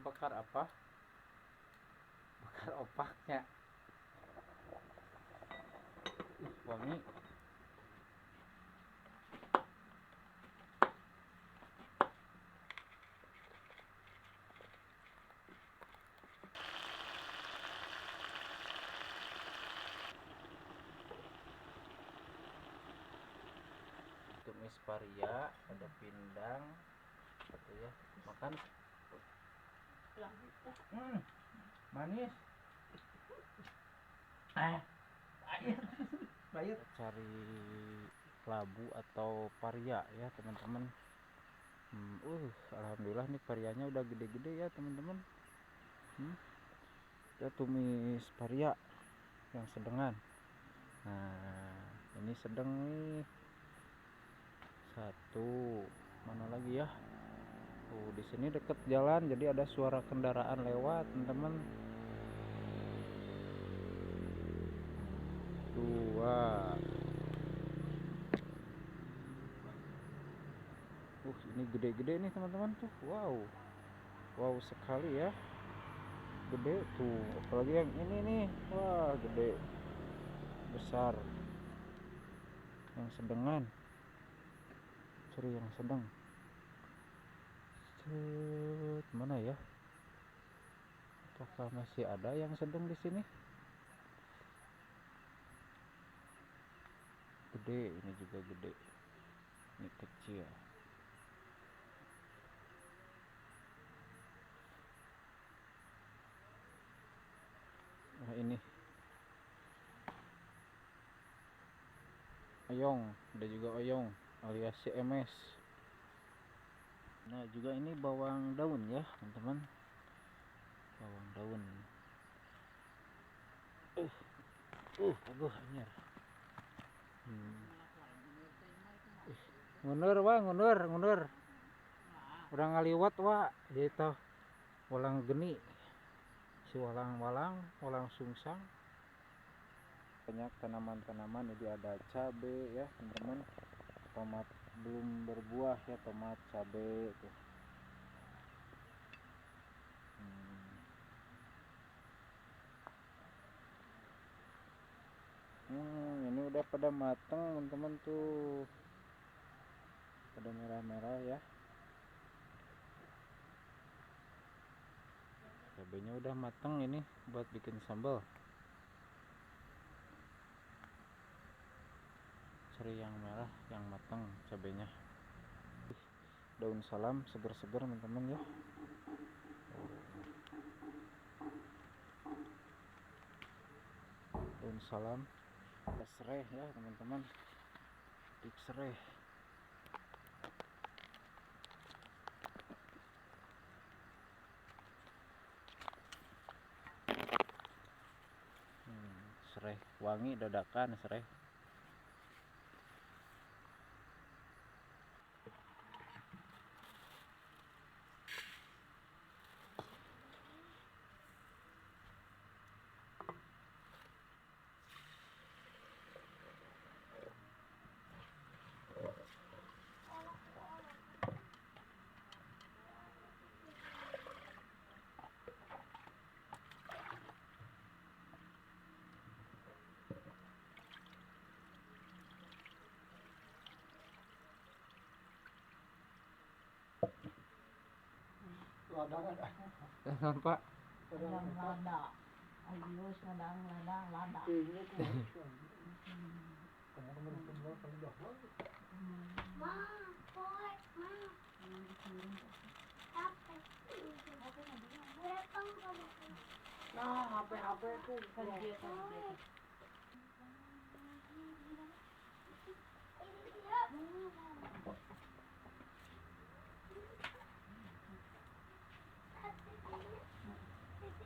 bakar apa? Bakar opaknya. Wangi. Tumis paria, ada pindang, gitu ya. Makan. Manis. Bayar. Cari labu atau paria ya teman-teman. Alhamdulillah nih parianya udah gede-gede ya teman-teman. Kita tumis paria yang sedengan. Nah, ini sedang nih. Satu, mana lagi ya? Di sini deket jalan, jadi ada suara kendaraan lewat, teman-teman. Dua. Ini gede-gede nih teman-teman tuh. Wow sekali ya. Gede tuh. Apalagi yang ini nih. Wah, gede. Besar. Yang sedengan. Cari yang sedang. Mana ya? Apakah masih ada yang sedang di sini? Gede, ini juga gede. Ini kecil. Nah, ini oyong, ada juga oyong alias CMS. Nah, juga ini bawang daun ya teman-teman, bawang daun. Anyar. Ngundur udah ngaliwat wa gitu. Walang geni si walang sungsang. Banyak tanaman-tanaman. Ini ada cabai ya teman-teman, tomat belum berbuah ya, tomat cabai tuh. Ini udah pada mateng teman-teman tuh, pada merah-merah ya. Cabainya udah mateng ini buat bikin sambal. Cari yang merah yang mateng cabainya. Daun salam seger-seger teman-teman ya. Daun salam, ada serai ya teman-teman, tik serai. Serai wangi dadakan serai. Ladang ada. Jangan Pak. Ladang lada. Ayus ladang lada. Ini teman-teman semua paling dahulu. Nah, HP tuh Kerja.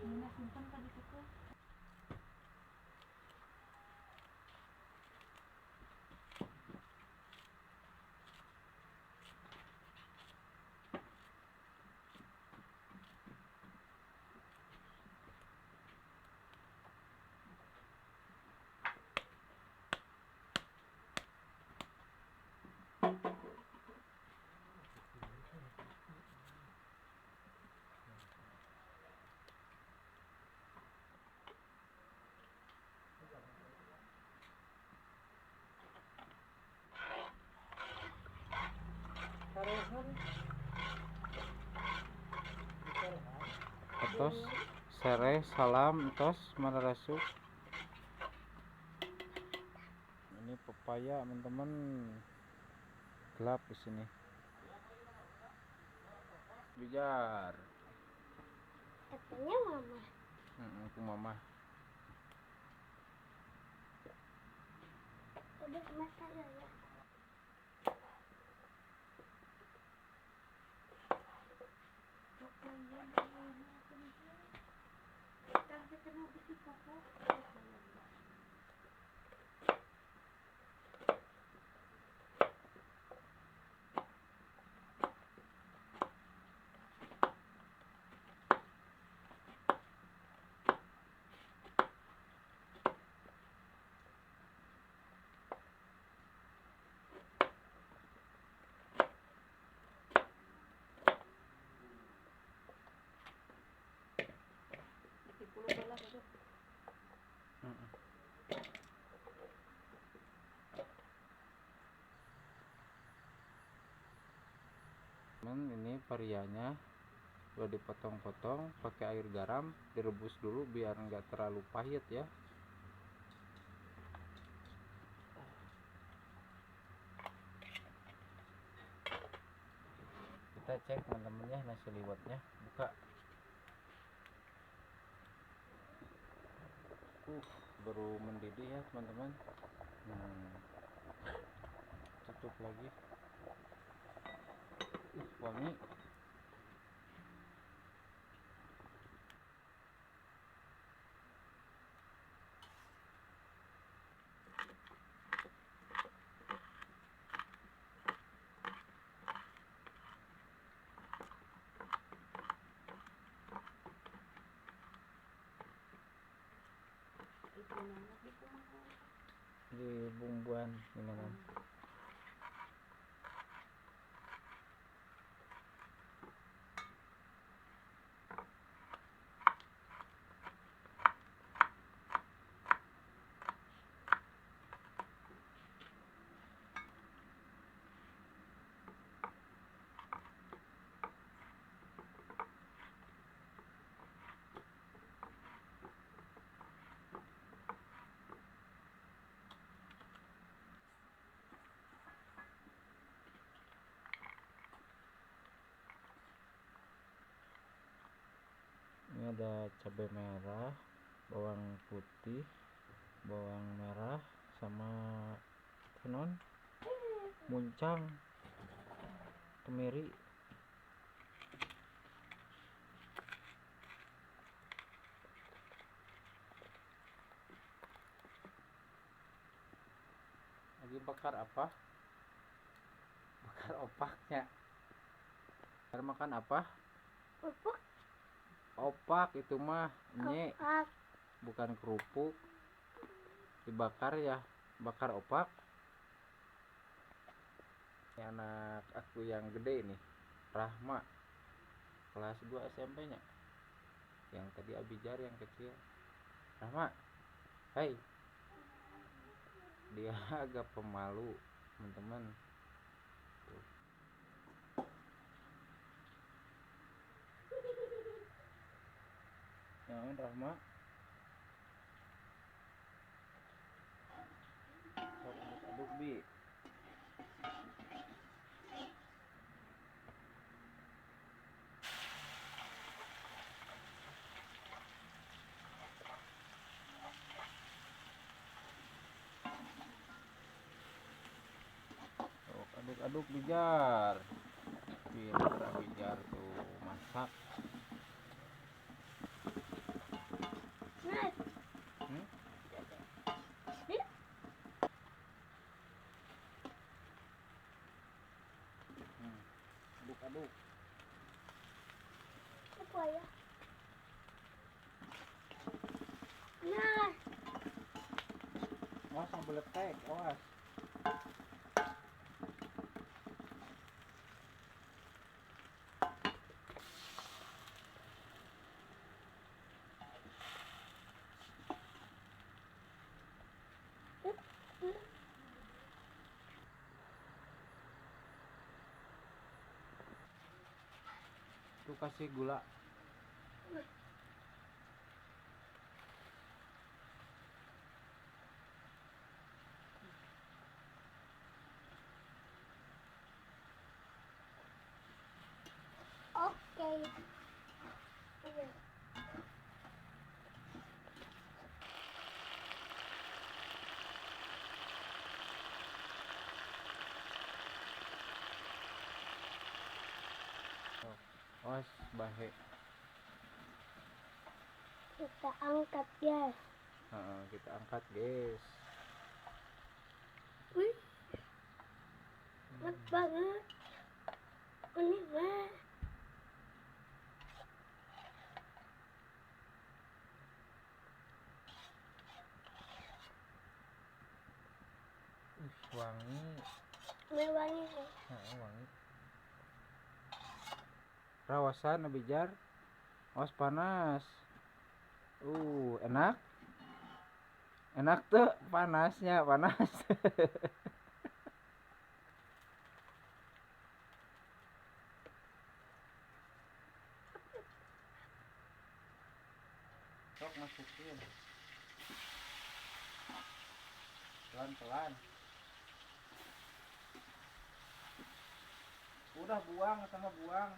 Ini simpan tadi situ. tos sere salam tos mararasuk. Ini pepaya teman-teman, gelap di sini. Bijar. Katanya mama. Aku mama. Udah makan ya. Ini varianya udah dipotong-potong pakai air garam, direbus dulu biar nggak terlalu pahit ya. Kita cek teman-teman ya nasi liwetnya, buka. Baru mendidih ya teman-teman. Tutup lagi. Wangi. Di bumbuan ini kan. Ini ada cabai merah, bawang putih, bawang merah, sama tenon, muncang, kemiri. Lagi bakar apa? Bakar opaknya. Bakar makan apa? Pupuk. Opak itu mah nye, Opak. bukan kerupuk. Dibakar ya, bakar opak. Ini anak aku yang gede nih, Rahma, kelas 2 SMP nya. Yang tadi Abijar yang kecil. Rahma, hai. Dia agak pemalu teman-teman. Naon Rahma? Aduk bi. Aduk-aduk Bijar. Pinter Bijar tuh masak. Nah, Hmm? Aduk-aduk. apa ya? Nah, Awas sampai letek, awas. Tuh kasih gula. Iya. Awas bahe. Kita angkat ya. Kita angkat guys. Wih, enak banget. Ini mah. Wangi. Wangi. Wangi. Rawasan abijar. Awas panas. Enak. Enak tuh panasnya, panas. Sok masukin. Pelan-pelan. Udah buang, sama buang.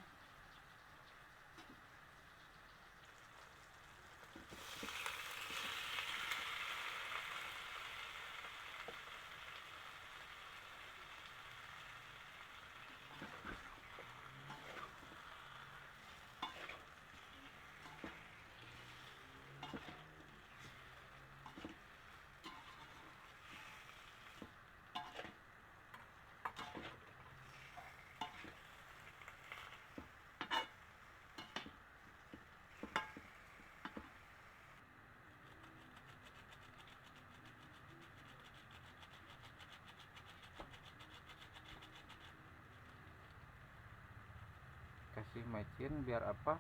Kasih micin biar apa?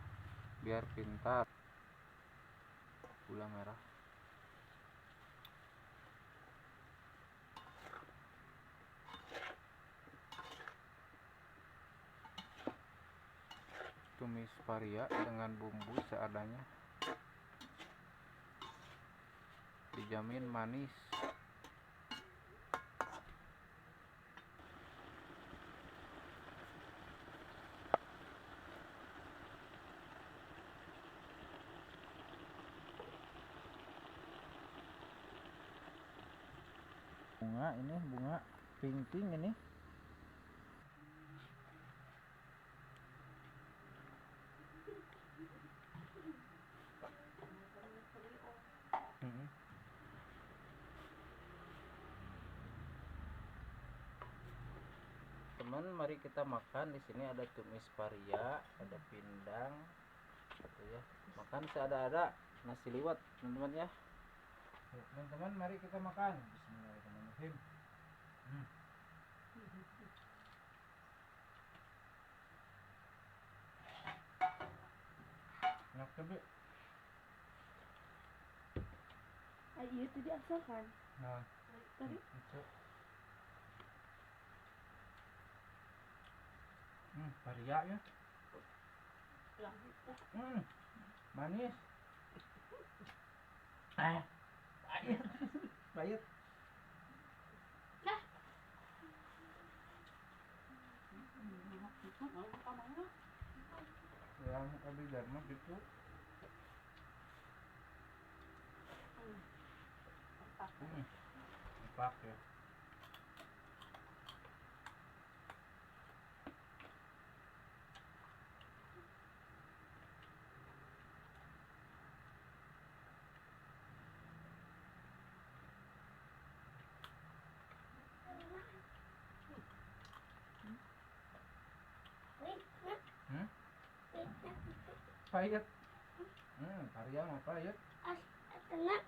Biar pintar. Gula merah. Tumis paria dengan bumbu seadanya. Dijamin manis. Bunga pink ini. Teman, mari kita makan. Di sini ada tumis paria, ada pindang, gitu ya. Makan seada-ada, nasi liwet, teman-teman ya. Teman-teman, mari kita makan. Bismillahirrahmanirrahim. Enak tapi. Iya itu diasalkan. Nah, Tadi paria ya. Manis. Pahit. Yang abis dharma gitu. Empat ya. Pahit. Paria mah pahit. Enak.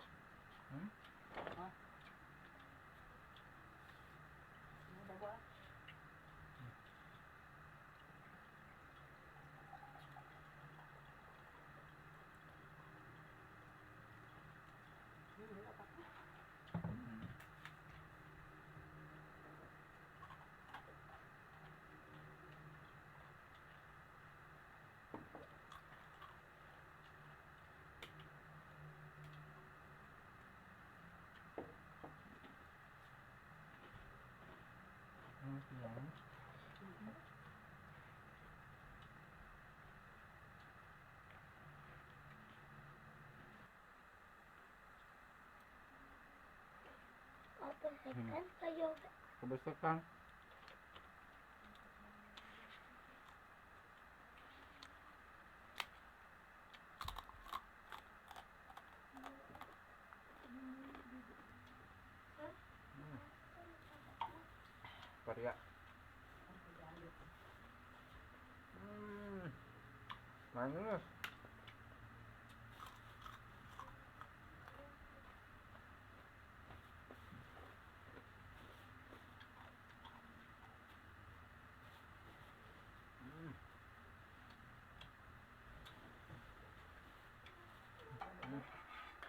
Kan kayo. Kebesak Kang. Paria. Manis.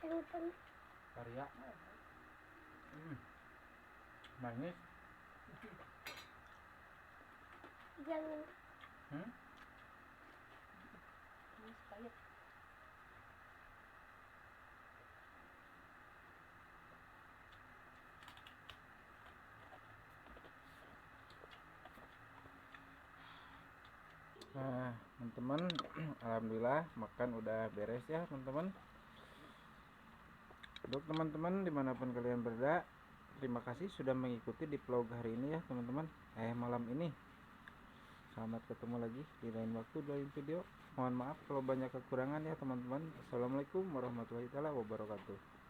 Kan Paria. Manis. jangan Hmm? Nah, teman-teman, alhamdulillah makan udah beres ya, teman-teman. Untuk teman-teman dimanapun kalian berada, terima kasih sudah mengikuti di vlog hari ini ya, teman-teman. Malam ini. Selamat ketemu lagi di lain waktu, lain video. Mohon maaf kalau banyak kekurangan ya, teman-teman. Assalamualaikum warahmatullahi wabarakatuh.